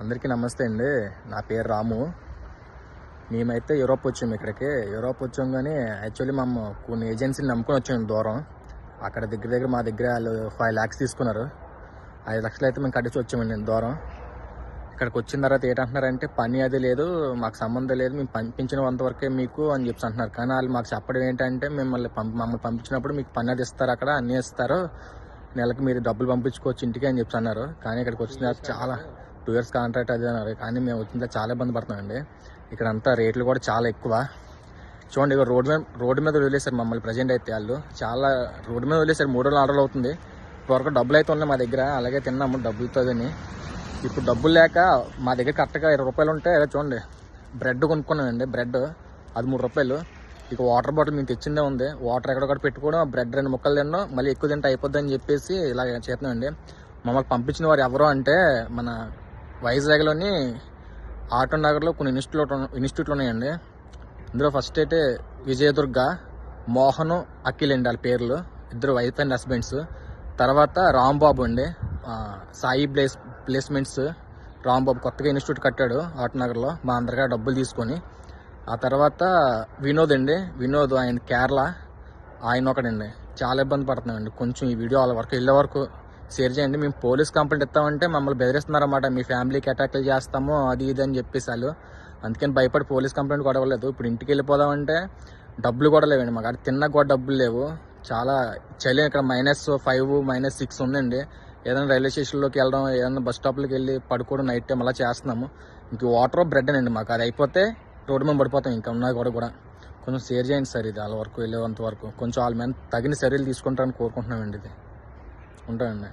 అందరికీ నమస్తే అండి. నా పేరు రాము. మేమైతే యూరోప్ వచ్చాము. ఇక్కడికి యూరోప్ వచ్చాం కానీ యాక్చువల్లీ మేము కొన్ని ఏజెన్సీని నమ్ముకొని వచ్చాము దూరం. అక్కడ దగ్గర మా దగ్గర వాళ్ళు 5 lakhs తీసుకున్నారు. 5 లక్షలు అయితే మేము కట్టించి వచ్చామండి దూరం. ఇక్కడికి వచ్చిన తర్వాత ఏంటంటున్నారంటే పని అది లేదు, మాకు సంబంధం లేదు, మేము పంపించినంత వరకే మీకు అని చెప్పి అంటున్నారు. కానీ వాళ్ళు మాకు చెప్పడం ఏంటంటే మమ్మల్ని పంపించినప్పుడు మీకు పని అది ఇస్తారు, అక్కడ అన్నీ ఇస్తారు, నెలకు మీరు డబ్బులు పంపించుకోవచ్చు ఇంటికి అని చెప్పి అన్నారు. కానీ ఇక్కడికి వచ్చిన తర్వాత చాలా 2 years కాంట్రాక్ట్ అది అన్నారు. కానీ మేము వచ్చిన చాలా ఇబ్బంది పడుతున్నామండి. ఇక్కడ అంతా రేట్లు కూడా చాలా ఎక్కువ. చూడండి, ఇక రోడ్డు మీద వదిలేశారు మమ్మల్ని. ప్రజెంట్ అయితే వాళ్ళు చాలా రోడ్డు మీద వదిలేశారు. 3 రోజులు ఆర్డర్ అవుతుంది. ఇప్పటివరకు డబ్బులు అయితే ఉన్నాయి మా దగ్గర, అలాగే తిన్నాము డబ్బులతో. ఇప్పుడు డబ్బులు లేక మా దగ్గర కరెక్ట్గా 20 రూపాయలు ఉంటే చూడండి బ్రెడ్ కొనుక్కున్నామండి. బ్రెడ్ అది 3 రూపాయలు. ఇక వాటర్ బాటిల్ మేము తెచ్చిందే ఉంది. వాటర్ ఎక్కడొక్కడ పెట్టుకోవడం, బ్రెడ్ 2 ముక్కలు తినడం, మళ్ళీ ఎక్కువ తింటే అయిపోద్ది అని చెప్పేసి ఇలా చేస్తున్నామండి. మమ్మల్ని పంపించిన వారు ఎవరు అంటే మన వైజాగ్లోని ఆటో నగర్లో కొన్ని ఇన్స్టిట్యూట్లు ఉన్నాయండి. ఇందులో ఫస్ట్ అయితే విజయదుర్గ, మోహను, అఖిల్ అండి వాళ్ళ పేర్లు, ఇద్దరు వైఫ్ అండ్ హస్బెండ్స్. తర్వాత రాంబాబు అండి, సాయి ప్లేస్మెంట్స్. రాంబాబు కొత్తగా ఇన్స్టిట్యూట్ కట్టాడు ఆటో నగర్లో మా అందరిగా డబ్బులు తీసుకొని. ఆ తర్వాత వినోద్ అండి, వినోద్ ఆయన కేరళ, ఆయన ఒకడండి. చాలా ఇబ్బంది పడుతున్నామండి. కొంచెం ఈ వీడియో వాళ్ళ వరకు వెళ్ళే వరకు షేర్ చేయండి. మేము పోలీస్ కంప్లైంట్ ఇస్తామంటే మమ్మల్ని బెదిరిస్తున్నారన్నమాట. మీ ఫ్యామిలీకి అటాక్లు చేస్తాము అది ఇది అని చెప్పేసి వాళ్ళు. అందుకని భయపడి పోలీస్ కంప్లైంట్ కూడా ఇవ్వలేదు. ఇప్పుడు ఇంటికి వెళ్ళిపోదామంటే డబ్బులు కూడా లేవండి మాకు. అక్కడ తిన్నా కూడా డబ్బులు లేవు. చాలా చలి. ఇక్కడ -5 -6 ఉందండి. ఏదైనా రైల్వే స్టేషన్లోకి వెళ్ళడం, ఏదైనా బస్ స్టాప్లోకి వెళ్ళి పడుకోవడం నైట్ టైం అలా చేస్తున్నాము. ఇంక వాటర్ బ్రెడ్ అండి మాకు. అది అయిపోతే రోడ్డు మీద పడిపోతాం. ఇంకా ఉన్నాయి కూడా కొంచెం షేర్ చేయండి సార్. ఇది వాళ్ళ వరకు వెళ్ళేంత వరకు కొంచెం వాళ్ళ మీద తగిన చర్యలు తీసుకుంటారని కోరుకుంటున్నామండి. ఇది ఉంటానండి.